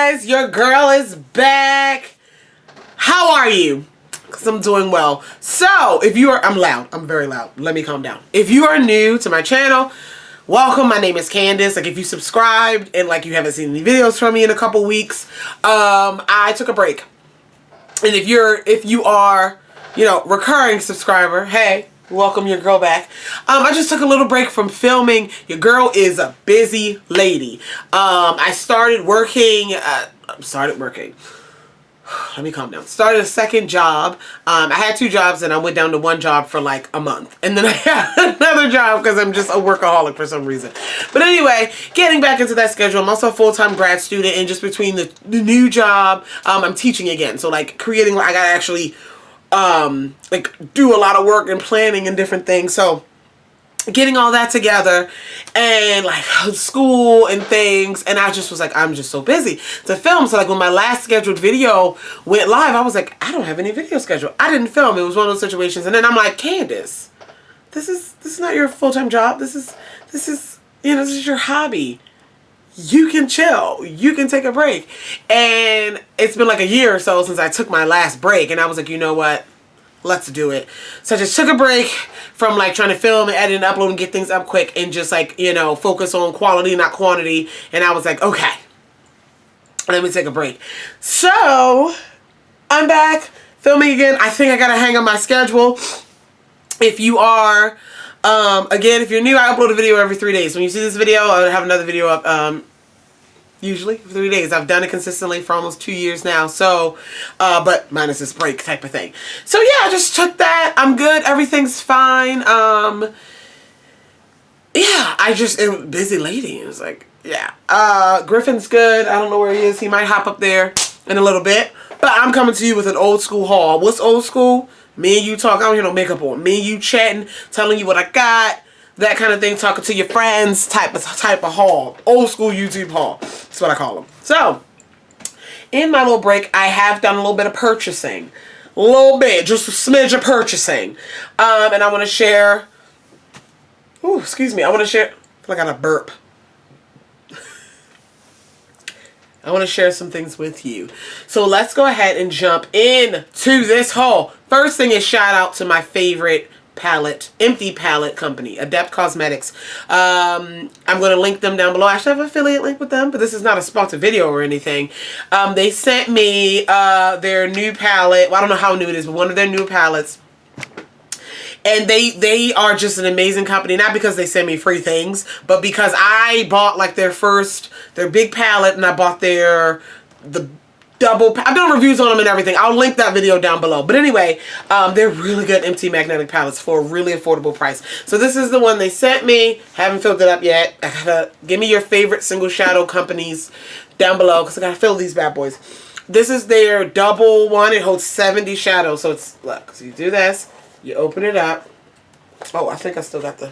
guys, your girl is back. How are you? Because I'm doing well. So, if you are, I'm loud. I'm very loud. Let me calm down. If you are new to my channel, welcome. My name is Candice. Like, if you subscribed and like you haven't seen any videos from me in a couple weeks, I took a break. And if you are, you know, recurring subscriber, hey, welcome your girl back. I just took a little break from filming. Your girl is a busy lady. I started working. Let me calm down. Started a second job. I had two jobs and I went down to one job for like a month. And then I had another job because I'm just a workaholic for some reason. But anyway, getting back into that schedule. I'm also a full-time grad student, and just between the new job, I'm teaching again. So like creating, I gotta actually like do a lot of work and planning and different things. So getting all that together and like school and things, and I just was like, I'm just so busy to film. So like when my last scheduled video went live, I was like, I don't have any video scheduled. I didn't film. It was one of those situations. And then I'm like, Candice, this is not your full-time job. This is you know, this is your hobby. You can chill. You can take a break. And it's been like a year or so since I took my last break, and I was like, you know what? Let's do it. So I just took a break from like trying to film and edit and upload and get things up quick, and just like, you know, focus on quality, not quantity. And I was like, okay, let me take a break. So I'm back filming again. I think I gotta hang on my schedule. If you are, again, if you're new, I upload a video every 3 days. When you see this video, I'll have another video up, usually 3 days. I've done it consistently for almost 2 years now. So, but minus this break type of thing. So yeah, I just took that. I'm good. Everything's fine. Yeah, busy lady. It was like, yeah. Griffin's good. I don't know where he is. He might hop up there in a little bit. But I'm coming to you with an old school haul. What's old school? Me and you talk. I don't hear no makeup on. Me and you chatting, telling you what I got. That kind of thing, talking to your friends type of haul. Old school YouTube haul. That's what I call them. So, in my little break, I have done a little bit of purchasing. A little bit. Just a smidge of purchasing. And I want to share... Ooh, excuse me. I want to share... I feel like I got a burp. I want to share some things with you. So, let's go ahead and jump into this haul. First thing is shout out to my favorite palette, empty palette company, Adept Cosmetics. I'm going to link them down below. I actually have an affiliate link with them, but this is not a sponsored video or anything. They sent me their new palette. Well, I don't know how new it is, but one of their new palettes. And they are just an amazing company. Not because they send me free things, but because I bought like their big palette, and I bought the double. I've done reviews on them and everything. I'll link that video down below. But anyway, they're really good empty magnetic palettes for a really affordable price. So this is the one they sent me. Haven't filled it up yet. I gotta give me your favorite single shadow companies down below, because I gotta fill these bad boys. This is their double one. It holds 70 shadows. So it's, look, so you do this, you open it up. Oh, I think I still got the.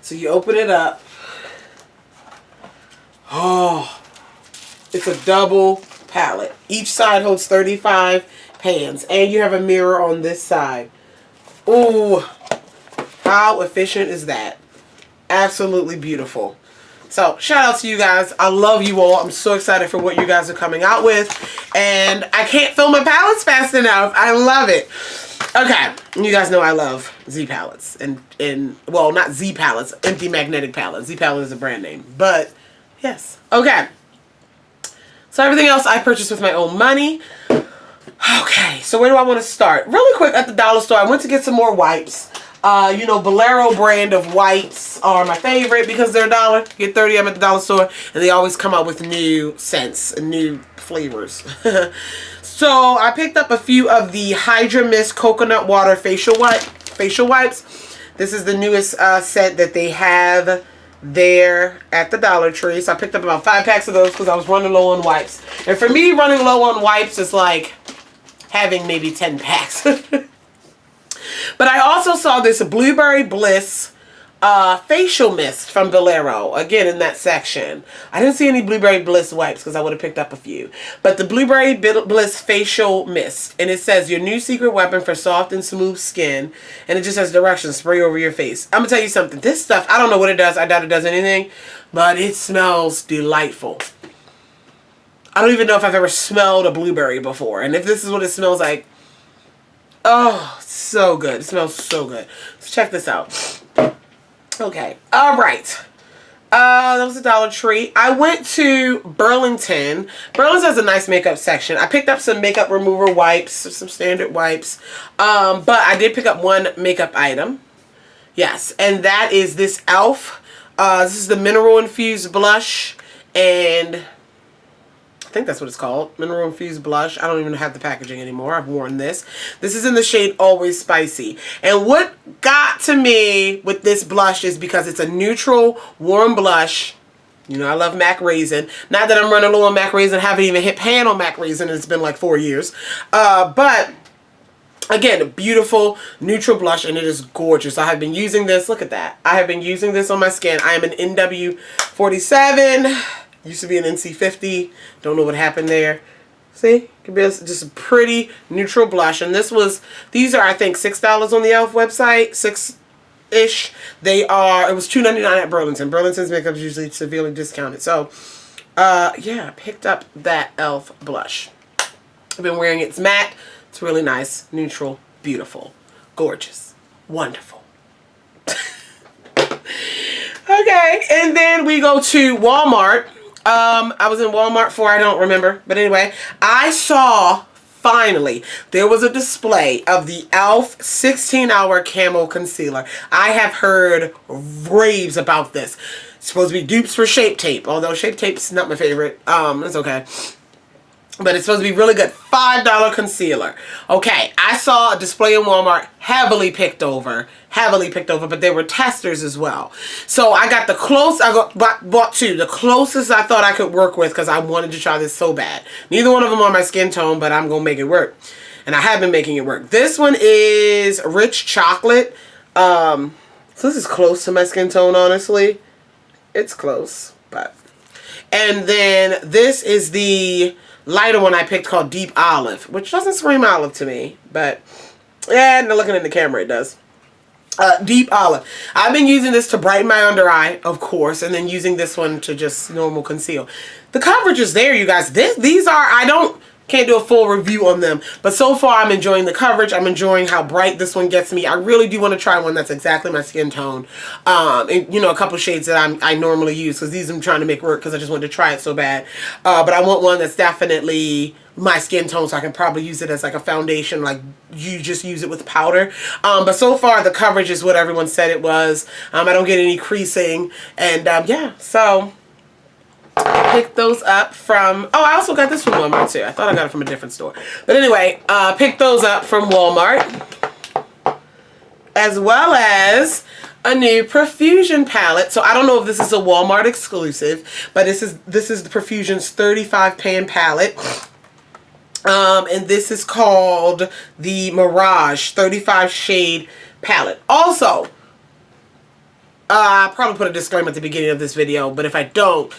So you open it up. Oh. It's a double palette. Each side holds 35 pans. And you have a mirror on this side. Ooh. How efficient is that? Absolutely beautiful. So, shout out to you guys. I love you all. I'm so excited for what you guys are coming out with. And I can't fill my palettes fast enough. I love it. Okay. You guys know I love Z palettes. And well, not Z palettes. Empty magnetic palettes. Z palette is a brand name. But, yes. Okay. So everything else I purchased with my own money. Okay, so where do I want to start? Really quick, at the dollar store, I went to get some more wipes. You know, Bolero brand of wipes are my favorite because they're $1. You get 30 of them at the dollar store, and they always come out with new scents and new flavors. So I picked up a few of the Hydra Mist Coconut Water facial wipes. This is the newest scent that they have there at the Dollar Tree. So I picked up about 5 packs of those because I was running low on wipes. And for me, running low on wipes is like having maybe 10 packs. But I also saw this Blueberry Bliss facial mist from Bolero. Again, in that section. I didn't see any Blueberry Bliss wipes because I would have picked up a few. But the Blueberry Bliss facial mist. And it says, your new secret weapon for soft and smooth skin. And it just has directions. Spray over your face. I'm going to tell you something. This stuff, I don't know what it does. I doubt it does anything. But it smells delightful. I don't even know if I've ever smelled a blueberry before. And if this is what it smells like, oh, so good. It smells so good. Let's check this out. Okay. All right. That was a Dollar Tree. I went to Burlington. Burlington has a nice makeup section. I picked up some makeup remover wipes, some standard wipes. But I did pick up one makeup item. Yes. And that is this e.l.f. This is the mineral infused blush. And I think that's what it's called. Mineral infused blush. I don't even have the packaging anymore. I've worn this. This is in the shade Always Spicy. And what got to me with this blush is because it's a neutral, warm blush. You know, I love MAC Raisin. Not that I'm running low on MAC Raisin. Haven't even hit pan on MAC Raisin. It's been like 4 years. But again, a beautiful neutral blush, and it is gorgeous. I have been using this. Look at that. I have been using this on my skin. I am an NW47. Used to be an NC50. Don't know what happened there. See? Could be just a pretty neutral blush. And these are, I think, $6 on the e.l.f. website. 6-ish. It was $2.99 at Burlington. Burlington's makeup is usually severely discounted. So, yeah, I picked up that e.l.f. blush. I've been wearing it. It's matte. It's really nice, neutral, beautiful, gorgeous, wonderful. Okay, and then we go to Walmart. I was in Walmart for, I don't remember. But anyway, I saw, finally, there was a display of the e.l.f. 16-hour Camo Concealer. I have heard raves about this. It's supposed to be dupes for Shape Tape, although Shape Tape's not my favorite. It's okay. But it's supposed to be really good. $5 concealer. Okay, I saw a display in Walmart heavily picked over, but they were testers as well. So I got bought two. The closest I thought I could work with because I wanted to try this so bad. Neither one of them on my skin tone, but I'm going to make it work. And I have been making it work. This one is Rich Chocolate. So this is close to my skin tone, honestly. It's close, but. And then this is the lighter one I picked called Deep Olive, which doesn't scream olive to me, but yeah, no, looking in the camera it does. Deep Olive. I've been using this to brighten my under eye, of course, and then using this one to just normal conceal. The coverage is there, you guys. These are, can't do a full review on them, but so far I'm enjoying the coverage. I'm enjoying how bright this one gets me. I really do want to try one that's exactly my skin tone. And, you know, a couple shades that I normally use, because these I'm trying to make work because I just wanted to try it so bad. But I want one that's definitely my skin tone, so I can probably use it as like a foundation, like you just use it with powder. But so far the coverage is what everyone said it was. I don't get any creasing, and yeah, so picked those up from, I also got this from Walmart too. I thought I got it from a different store. But anyway, picked those up from Walmart. As well as a new Profusion palette. So I don't know if this is a Walmart exclusive, but this is the Profusion's 35 pan palette. And this is called the Mirage 35 shade palette. Also, I'll probably put a disclaimer at the beginning of this video, but if I don't,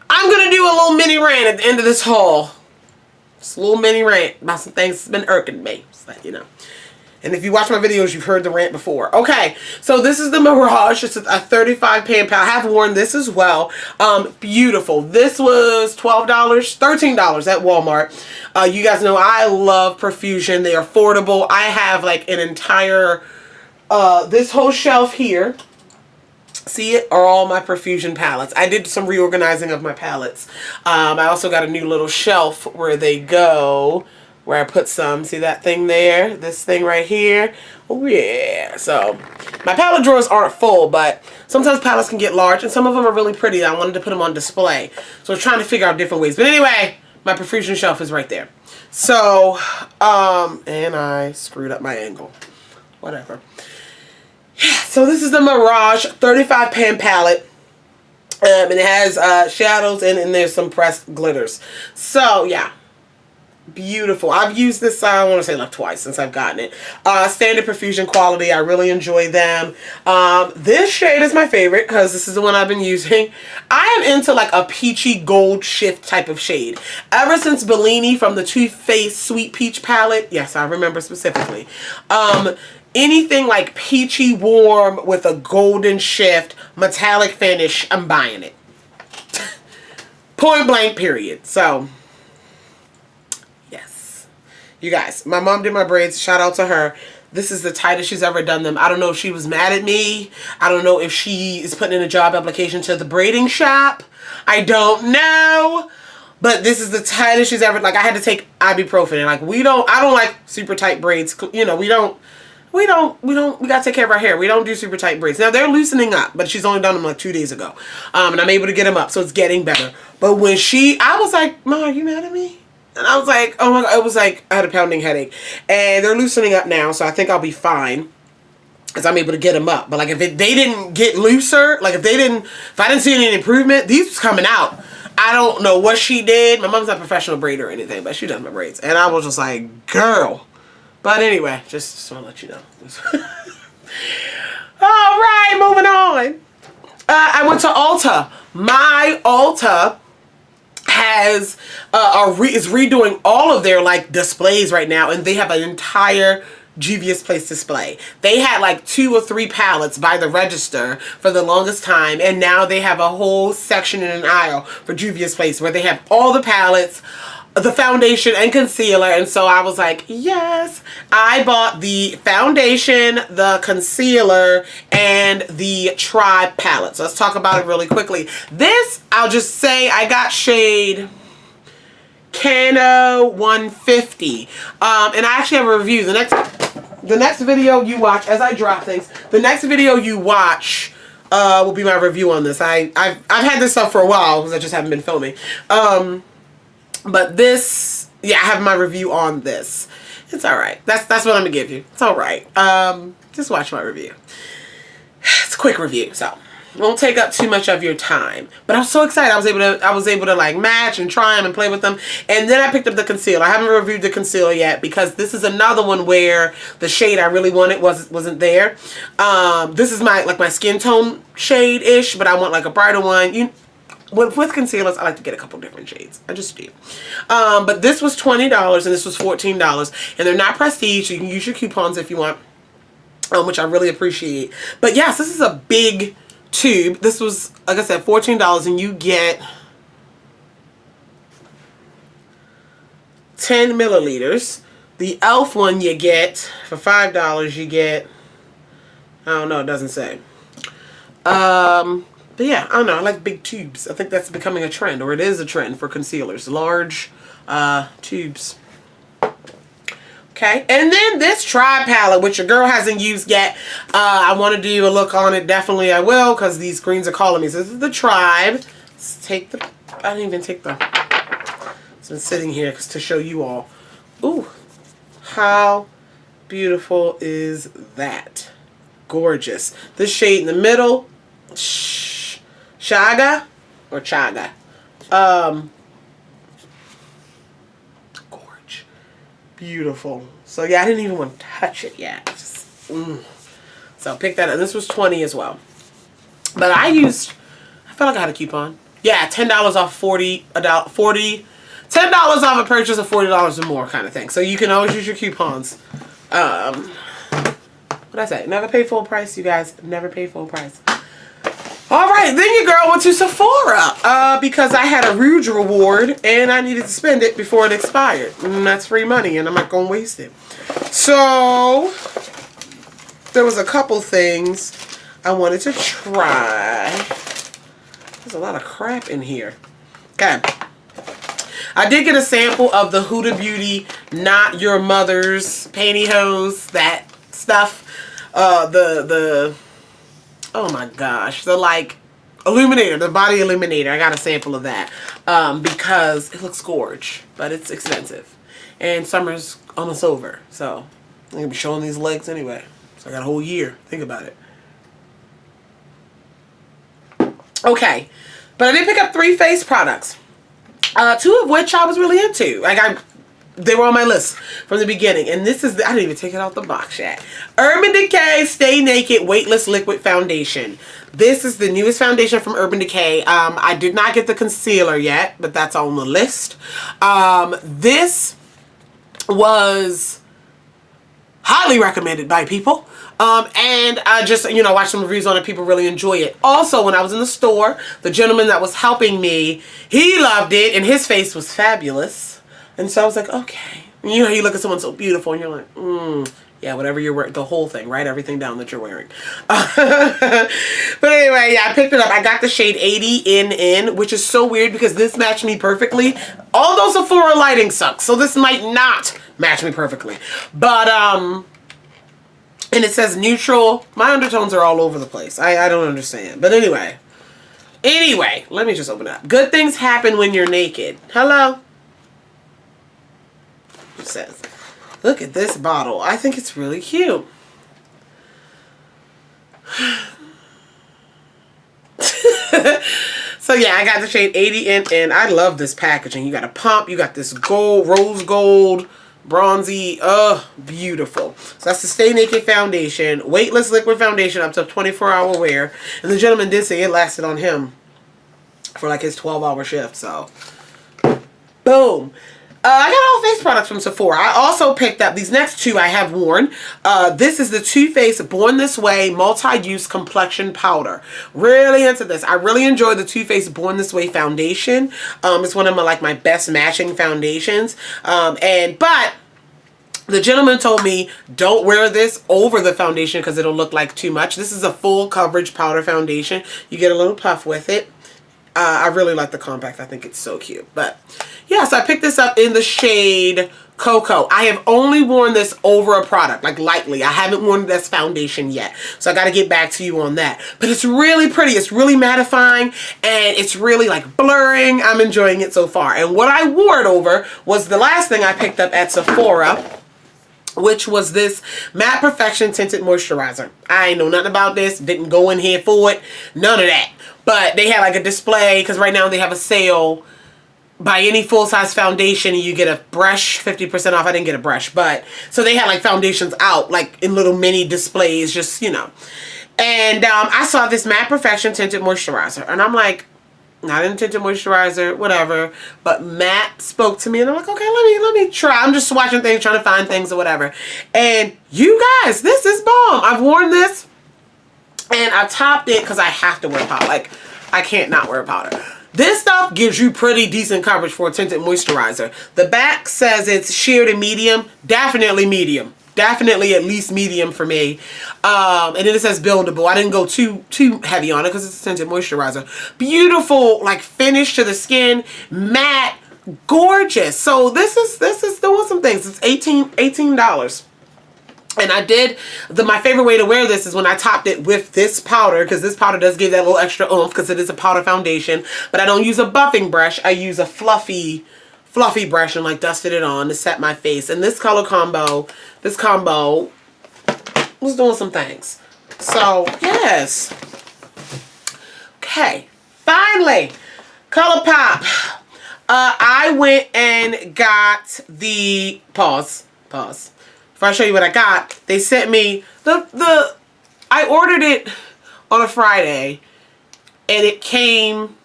I'm going to do a little mini rant at the end of this haul. Just a little mini rant about some things that's been irking me. So, you know. And if you watch my videos, you've heard the rant before. Okay, so this is the Mirage. It's a 35 pan palette. I have worn this as well. Beautiful. This was $12, $13 at Walmart. You guys know I love Profusion. They're affordable. I have like an entire, this whole shelf here. See it? Are all my Profusion palettes. I did some reorganizing of my palettes. I also got a new little shelf where they go, where I put some. See that thing there? This thing right here? Oh yeah. So my palette drawers aren't full, but sometimes palettes can get large, and some of them are really pretty. I wanted to put them on display. So I was trying to figure out different ways. But anyway, my Profusion shelf is right there. So, and I screwed up my angle. Whatever. So this is the Mirage 35 pan palette, and it has shadows and there's some pressed glitters. So yeah, beautiful. I've used this, I want to say like twice since I've gotten it. Standard Profusion quality. I really enjoy them. This shade is my favorite because this is the one I've been using. I am into like a peachy gold shift type of shade. Ever since Bellini from the Too Faced Sweet Peach palette. Yes, I remember specifically. Anything like peachy warm with a golden shift, metallic finish, I'm buying it. Point blank period. So, You guys, my mom did my braids. Shout out to her. This is the tightest she's ever done them. I don't know if she was mad at me. I don't know if she is putting in a job application to the braiding shop. I don't know. But this is the tightest she's ever, like, I had to take ibuprofen. And, like, I don't like super tight braids. You know, we gotta take care of our hair. We don't do super tight braids. Now, they're loosening up, but she's only done them, like, 2 days ago. And I'm able to get them up, so it's getting better. But when I was like, Ma, are you mad at me? And I was like, oh my God, it was like, I had a pounding headache. And they're loosening up now, so I think I'll be fine. Because I'm able to get them up. But like, if they didn't get looser, like if I didn't see any improvement, these was coming out. I don't know what she did. My mom's not a professional braider or anything, but she does my braids. And I was just like, girl. But anyway, just want to let you know. All right, moving on. I went to Ulta. My Ulta is redoing all of their like displays right now, and they have an entire Juvia's Place display. They had like 2 or 3 palettes by the register for the longest time, and now they have a whole section in an aisle for Juvia's Place where they have all the palettes, the foundation and concealer. And so I was like, yes. I bought the foundation, the concealer, and the Tribe palette. So let's talk about it really quickly. This, I'll just say, I got shade Cano 150. And I actually have a review. The next video you watch, as I drop things, the next video you watch will be my review on this. I've had this stuff for a while because I just haven't been filming. But this, yeah, I have my review on this. It's alright. That's what I'm gonna give you. It's alright. Just watch my review. It's a quick review, so won't take up too much of your time. But I was so excited. I was able to like match and try them and play with them. And then I picked up the concealer. I haven't reviewed the concealer yet because this is another one where the shade I really wanted wasn't there. This is my skin tone shade-ish, but I want like a brighter one. With concealers, I like to get a couple different shades. I just do. But this was $20 and this was $14. And they're not prestige, so you can use your coupons if you want. Which I really appreciate. But yes, this is a big tube. This was, like I said, $14, and you get 10 milliliters. The e.l.f. one you get for $5. You get, I don't know, it doesn't say. But yeah, I don't know. I like big tubes. I think that's becoming a trend, or it is a trend for concealers. Large tubes. Okay, and then this Tribe palette, which your girl hasn't used yet. I want to do a look on it. Definitely I will, because these screens are calling me. So this is the Tribe. Let's take the, I didn't even take the, it's been sitting here to show you all. Ooh, how beautiful is that? Gorgeous. This shade in the middle, Chaga or Chaga. Gorge. Beautiful. So yeah, I didn't even want to touch it yet. Just, So pick that up. This was $20 as well. But I felt like I had a coupon. Yeah, $10 off $10 off a purchase of $40 or more kind of thing. So you can always use your coupons. What did I say? Never pay full price, you guys. Never pay full price. Alright, then your girl went to Sephora because I had a Rouge reward and I needed to spend it before it expired. And that's free money and I'm not going to waste it. So, there was a couple things I wanted to try. There's a lot of crap in here. Okay. I did get a sample of the Huda Beauty Not Your Mother's pantyhose, that stuff. Oh my gosh, the like illuminator, the body illuminator. I got a sample of that because it looks gorge, but it's expensive. And summer's almost over, so I'm going to be showing these legs anyway. So I got a whole year. Think about it. Okay, but I did pick up 3 face products. 2 of which I was really into. They were on my list from the beginning. And this is, I didn't even take it out the box yet. Urban Decay Stay Naked Weightless Liquid Foundation. This is the newest foundation from Urban Decay. I did not get the concealer yet, but that's on the list. This was highly recommended by people. And I just, watched some reviews on it. People really enjoy it. Also, when I was in the store, the gentleman that was helping me, he loved it and his face was fabulous. And so I was like, okay, You know, you look at someone so beautiful and you're like, yeah, whatever you're wearing, the whole thing, right? Everything down that you're wearing. But anyway, yeah, I picked it up. I got the shade 80 in, which is so weird because this matched me perfectly. All those Sephora lighting sucks, so this might not match me perfectly. But, and it says neutral. My undertones are all over the place. I don't understand. But anyway, let me just open it up. Good things happen when you're naked. Hello? It says, look at this bottle. I think it's really cute. So yeah, I got the shade 80 in. I love this packaging. You got a pump. You got this gold, rose gold, bronzy. Oh, beautiful. So that's the Stay Naked foundation. Weightless liquid foundation up to 24-hour wear. And the gentleman did say it lasted on him for like his 12-hour shift. So, boom. I got all face products from Sephora. I also picked up these next two I have worn. This is the Too Faced Born This Way Multi-Use Complexion Powder. Really into this. I really enjoy the Too Faced Born This Way foundation. It's one of my best matching foundations. But the gentleman told me don't wear this over the foundation because it'll look like too much. This is a full coverage powder foundation. You get a little puff with it. I really like the compact. I think it's so cute. But yeah, so I picked this up in the shade Cocoa. I have only worn this over a product, like lightly. I haven't worn this foundation yet. So I got to get back to you on that. But it's really pretty. It's really mattifying and it's really like blurring. I'm enjoying it so far. And what I wore it over was the last thing I picked up at Sephora, which was this Matte Perfection Tinted Moisturizer. I ain't know nothing about this. Didn't go in here for it. None of that. But they had like a display because right now they have a sale. Buy any full-size foundation and you get a brush, 50% off. I didn't get a brush, but so they had like foundations out like in little mini displays, just, you know. And I saw this Matte Perfection Tinted Moisturizer and I'm like, not in tinted moisturizer, whatever. But Matte spoke to me and I'm like, okay, let me try. I'm just swatching things, trying to find things or whatever. And you guys, this is bomb. I've worn this and I topped it because I have to wear powder. Like, I can't not wear powder. This stuff gives you pretty decent coverage for a tinted moisturizer. The back says it's sheer to medium. Definitely medium. Definitely at least medium for me. And then it says buildable. I didn't go too heavy on it because it's a tinted moisturizer. Beautiful, like finish to the skin, matte, gorgeous. So this is doing some things. It's $18. And I did, my favorite way to wear this is when I topped it with this powder, because this powder does give that little extra oomph because it is a powder foundation. But I don't use a buffing brush. I use a fluffy brush and like dusted it on to set my face. And this color combo, was doing some things. So, yes. Okay. Finally, ColourPop. I went and got the, pause. Before I show you what I got, they sent me I ordered it on a Friday and it came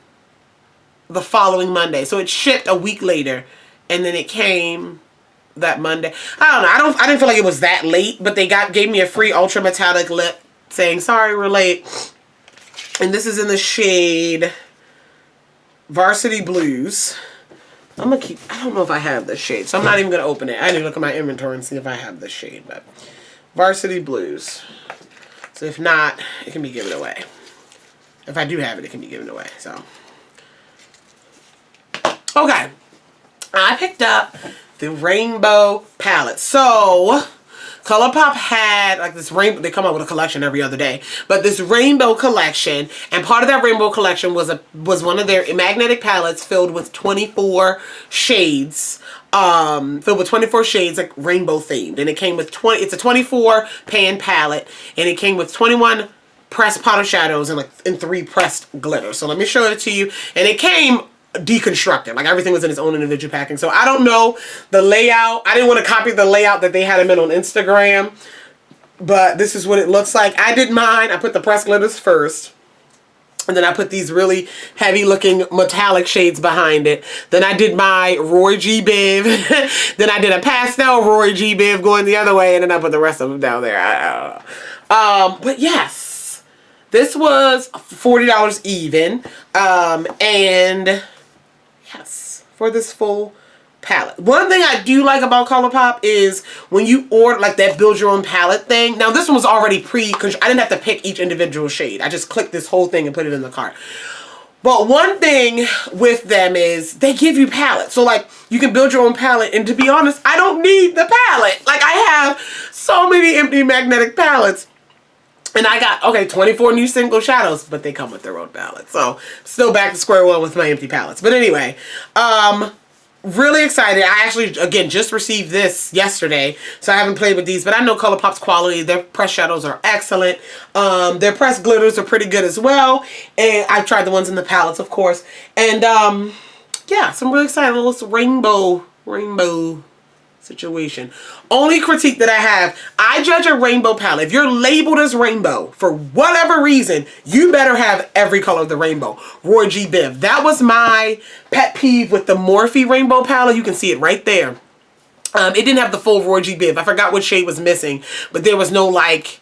the following Monday. So it shipped a week later and then it came that Monday. I don't know. I didn't feel like it was that late, but they gave me a free ultra metallic lip saying, sorry, we're late. And this is in the shade Varsity Blues. I don't know if I have this shade, so I'm not even going to open it. I need to look at my inventory and see if I have this shade, but Varsity Blues. So if not, it can be given away. If I do have it, it can be given away, so. Okay. I picked up the Rainbow palette. So, ColourPop had like this rainbow, they come out with a collection every other day, but this rainbow collection, and part of that rainbow collection was one of their magnetic palettes filled with 24 shades, like rainbow themed, and it came with it's a 24 pan palette, and it came with 21 pressed powder shadows and 3 pressed glitters. So let me show it to you, and it came deconstructed, like everything was in its own individual packing. So I don't know the layout. I didn't want to copy the layout that they had them in on Instagram, but this is what it looks like. I did mine. I put the pressed glitters first, and then I put these really heavy looking metallic shades behind it. Then I did my Roy G. Biv. Then I did a pastel Roy G. Biv going the other way, and then I put the rest of them down there. I don't know. But yes, this was $40 even, and yes, for this full palette. One thing I do like about ColourPop is when you order like that build your own palette thing. Now this one was already I didn't have to pick each individual shade. I just clicked this whole thing and put it in the cart. But one thing with them is they give you palettes. So like you can build your own palette, and to be honest, I don't need the palette. Like I have so many empty magnetic palettes. And I got, okay, 24 new single shadows, but they come with their own palette. So still back to square one with my empty palettes. But anyway, really excited. I actually, again, just received this yesterday, so I haven't played with these, but I know ColourPop's quality. Their pressed shadows are excellent. Their pressed glitters are pretty good as well. And I've tried the ones in the palettes, of course. And yeah, so I'm really excited. A little rainbow situation. Only critique that I have, I judge a rainbow palette. If you're labeled as rainbow, for whatever reason, you better have every color of the rainbow. Roy G. Biv. That was my pet peeve with the Morphe rainbow palette. You can see it right there. It didn't have the full Roy G. Biv. I forgot what shade was missing, but there was no like,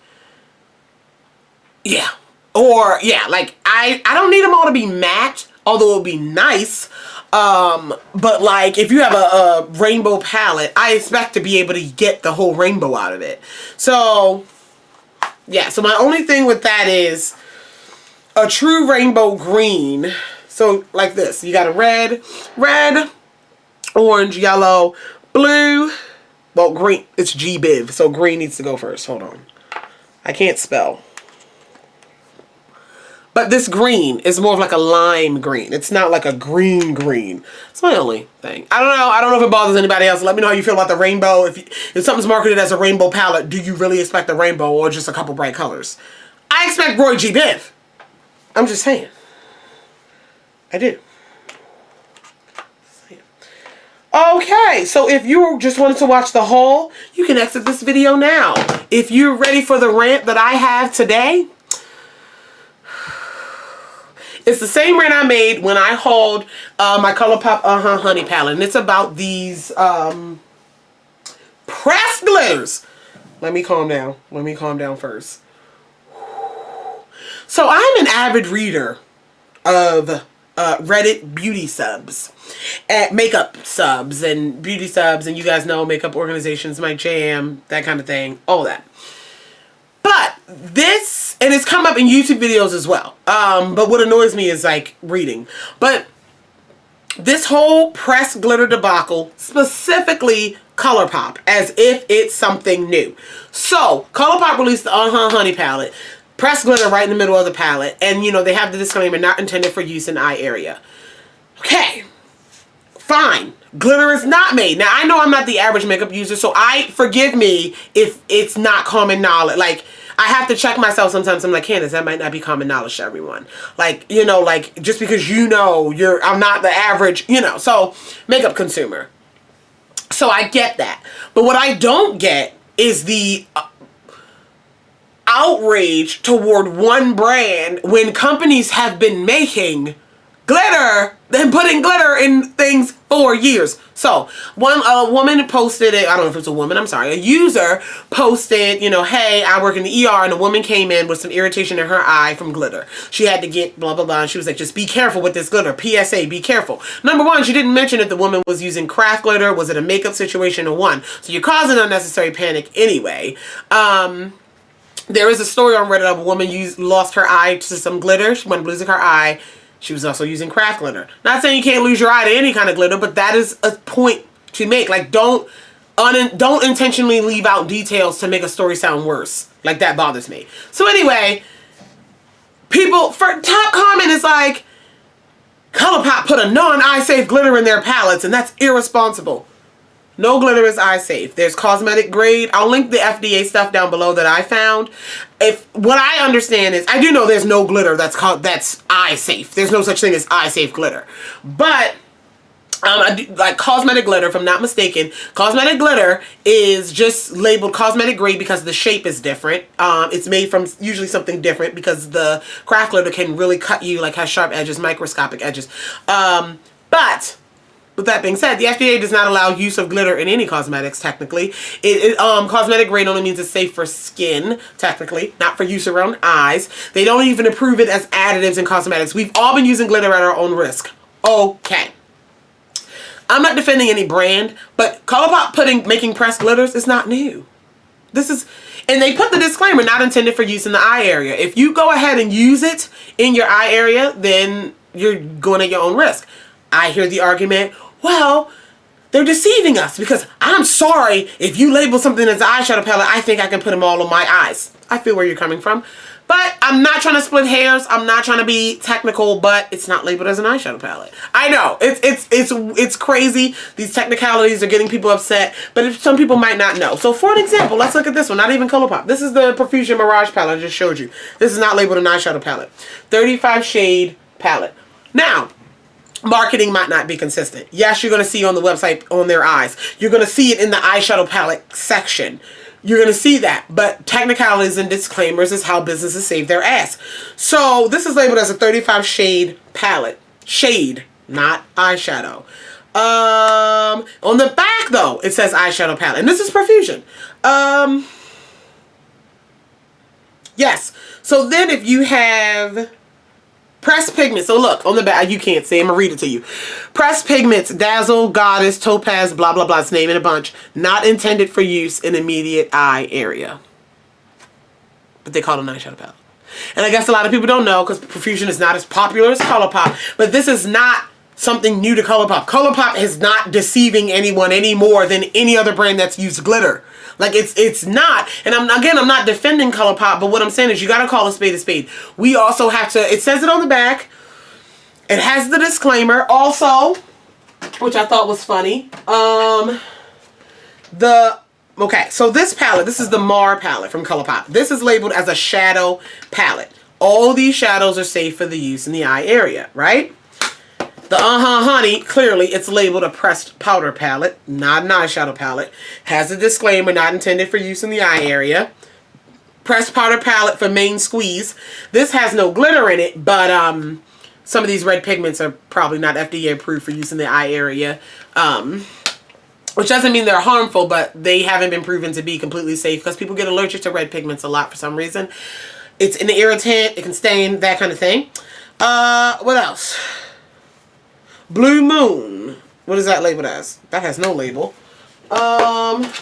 yeah. Or, yeah, like, I don't need them all to be matte, although it would be nice. But like if you have a rainbow palette, I expect to be able to get the whole rainbow out of it. So yeah, so my only thing with that is a true rainbow green. So like this, you got a red, orange, yellow, blue, well green, it's G-Biv, so green needs to go first. Hold on, I can't spell. But this green is more of like a lime green. It's not like a green. It's my only thing. I don't know. I don't know if it bothers anybody else. Let me know how you feel about the rainbow. If something's marketed as a rainbow palette, do you really expect a rainbow or just a couple bright colors? I expect Roy G. Biv. I'm just saying. I do. Okay, so if you just wanted to watch the haul, you can exit this video now. If you're ready for the rant that I have today, it's the same rant I made when I hauled my ColourPop Honey palette. And it's about these pressed glitters. Let me calm down. Let me calm down first. So I'm an avid reader of Reddit beauty subs. Makeup subs and beauty subs. And you guys know makeup organizations, my jam, that kind of thing. All that. But this, and it's come up in YouTube videos as well. But what annoys me is like reading. But this whole pressed glitter debacle, specifically ColourPop, as if it's something new. So ColourPop released the Honey palette, pressed glitter right in the middle of the palette, and you know they have the disclaimer not intended for use in eye area. Okay, fine. Glitter is not made. Now I know I'm not the average makeup user, so forgive me if it's not common knowledge. Like I have to check myself sometimes. I'm like, Candice, that might not be common knowledge to everyone. Like, you know, like just because you know I'm not the average, you know, so makeup consumer. So I get that. But what I don't get is the outrage toward one brand when companies have been making glitter and putting glitter in things for years. So a woman posted it. I don't know if it's a woman. I'm sorry. A user posted, you know, hey, I work in the ER, and a woman came in with some irritation in her eye from glitter. She had to get blah, blah, blah. And she was like, just be careful with this glitter. PSA, be careful. Number one, she didn't mention if the woman was using craft glitter. Was it a makeup situation or one? So you're causing unnecessary panic anyway. There is a story on Reddit of a woman lost her eye to some glitter. She went losing her eye. She was also using craft glitter. Not saying you can't lose your eye to any kind of glitter, but that is a point to make. Like, don't intentionally leave out details to make a story sound worse. Like, that bothers me. So anyway, top comment is like, ColourPop put a non-eye safe glitter in their palettes, and that's irresponsible. No glitter is eye safe. There's cosmetic grade. I'll link the FDA stuff down below that I found. What I understand is, I do know there's no glitter that's eye safe. There's no such thing as eye safe glitter. But like cosmetic glitter, if I'm not mistaken, cosmetic glitter is just labeled cosmetic grade because the shape is different. It's made from usually something different because the craft glitter can really cut you, like has sharp edges, microscopic edges. But with that being said, the FDA does not allow use of glitter in any cosmetics, technically. Cosmetic grade only means it's safe for skin, technically, not for use around eyes. They don't even approve it as additives in cosmetics. We've all been using glitter at our own risk. Okay. I'm not defending any brand, but ColourPop making pressed glitters is not new. This is, and they put the disclaimer, not intended for use in the eye area. If you go ahead and use it in your eye area, then you're going at your own risk. I hear the argument, well, they're deceiving us because I'm sorry if you label something as an eyeshadow palette, I think I can put them all on my eyes. I feel where you're coming from. But I'm not trying to split hairs. I'm not trying to be technical, but it's not labeled as an eyeshadow palette. I know it's crazy. These technicalities are getting people upset, but some people might not know. So for an example, let's look at this one. Not even ColourPop. This is the Profusion Mirage palette I just showed you. This is not labeled an eyeshadow palette. 35 shade palette. Now, marketing might not be consistent. Yes, you're going to see on the website on their eyes. You're going to see it in the eyeshadow palette section. You're going to see that, but technicalities and disclaimers is how businesses save their ass. So this is labeled as a 35 shade palette. Shade, not eyeshadow. On the back though, it says eyeshadow palette, and this is Profusion. Yes. So then if you have pressed pigments, so look on the back, you can't see, I'm gonna read it to you. Pressed pigments, Dazzle, Goddess, Topaz, blah blah blah, it's naming a bunch, not intended for use in immediate eye area, but they call it an eyeshadow palette. And I guess a lot of people don't know because Profusion is not as popular as ColourPop, but this is not something new to ColourPop. ColourPop is not deceiving anyone any more than any other brand that's used glitter. Like it's not, and I'm not defending ColourPop, but what I'm saying is you gotta call a spade a spade. We also have to, it says it on the back, it has the disclaimer also, which I thought was funny. Okay, so this palette, this is the Mar palette from ColourPop. This is labeled as a shadow palette. All these shadows are safe for the use in the eye area, right? The Honey, clearly it's labeled a pressed powder palette, not an eyeshadow palette. Has a disclaimer, not intended for use in the eye area. Pressed powder palette for main squeeze. This has no glitter in it, but some of these red pigments are probably not FDA approved for use in the eye area. Which doesn't mean they're harmful, but they haven't been proven to be completely safe because people get allergic to red pigments a lot for some reason. It's an irritant, it can stain, that kind of thing. What else? Blue Moon. What is that labeled as? That has no label. Ooh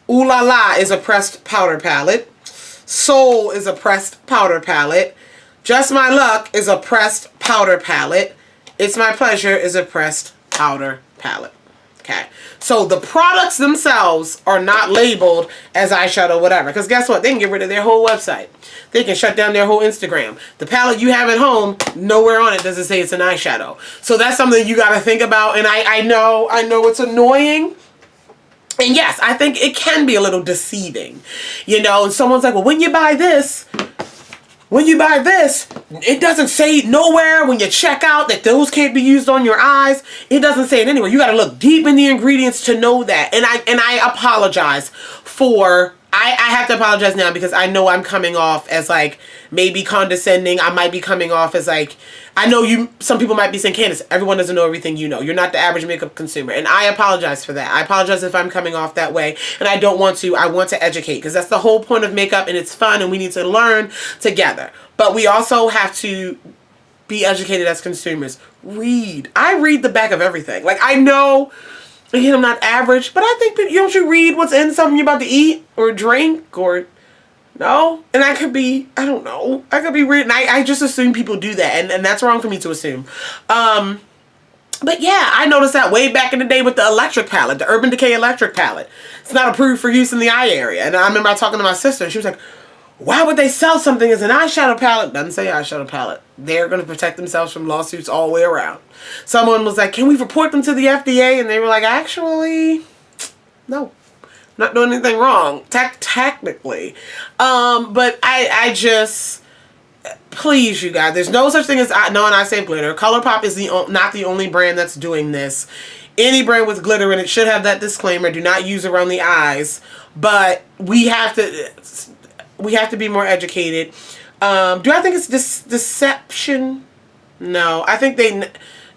La La is a pressed powder palette. Soul is a pressed powder palette. Just My Luck is a pressed powder palette. It's My Pleasure is a pressed powder palette. Okay. So the products themselves are not labeled as eyeshadow whatever. Because guess what? They can get rid of their whole website. They can shut down their whole Instagram. The palette you have at home, nowhere on it does it say it's an eyeshadow. So that's something you got to think about. And I know it's annoying. And yes, I think it can be a little deceiving. You know, and someone's like, well, when you buy this, it doesn't say nowhere when you check out that those can't be used on your eyes. It doesn't say it anywhere. You got to look deep in the ingredients to know that. And I apologize for, I have to apologize now because I know I'm coming off as like maybe condescending. I might be coming off as like, I know some people might be saying, Candice, everyone doesn't know everything you know. You're not the average makeup consumer. And I apologize for that. I apologize if I'm coming off that way. And I don't want to. I want to educate because that's the whole point of makeup and it's fun and we need to learn together. But we also have to be educated as consumers. Read. I read the back of everything. Like I know, again, I'm not average, but I think, don't you read what's in something you're about to eat or drink or... No? And I could be, I don't know. I could be weird. And I just assume people do that. And that's wrong for me to assume. But yeah, I noticed that way back in the day with the electric palette, the Urban Decay electric palette. It's not approved for use in the eye area. And I remember talking to my sister and she was like, why would they sell something as an eyeshadow palette? Doesn't say eyeshadow palette. They're going to protect themselves from lawsuits all the way around. Someone was like, can we report them to the FDA? And they were like, actually, no. Not doing anything wrong, technically. But I just, please, you guys, there's no such thing as non-eye-safe glitter. ColourPop is not the only brand that's doing this. Any brand with glitter in it should have that disclaimer, do not use around the eyes. But we have to be more educated. Do I think it's deception? No, I think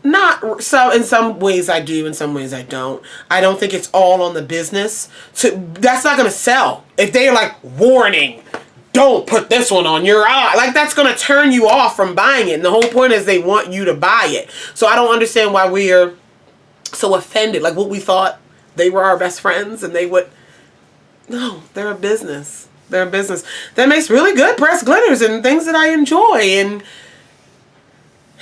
not so. In some ways I do, in some ways I don't. I don't think it's all on the business. That's not going to sell. If they're like, warning, don't put this one on your eye. Like that's going to turn you off from buying it. And the whole point is they want you to buy it. So I don't understand why we're so offended. Like what we thought they were our best friends and they would, no, they're a business. They're a business that makes really good pressed glitters and things that I enjoy. And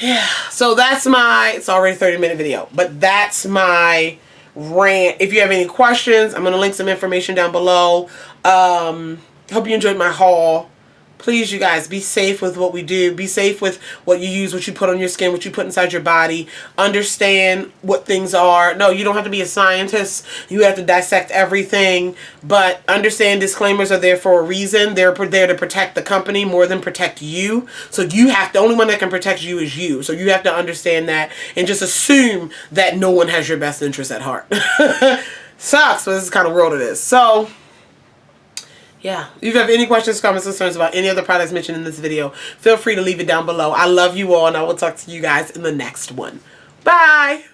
yeah, so that's my, it's already a 30-minute video, but that's my rant. If you have any questions, I'm going to link some information down below. Hope you enjoyed my haul. Please, you guys, be safe with what we do. Be safe with what you use, what you put on your skin, what you put inside your body. Understand what things are. No, you don't have to be a scientist. You have to dissect everything. But understand disclaimers are there for a reason. They're there to protect the company more than protect you. So you have, the only one that can protect you is you. So you have to understand that and just assume that no one has your best interest at heart. Sucks, but this is the kind of world it is. So yeah, if you have any questions, comments, concerns about any other products mentioned in this video, feel free to leave it down below. I love you all, and I will talk to you guys in the next one. Bye!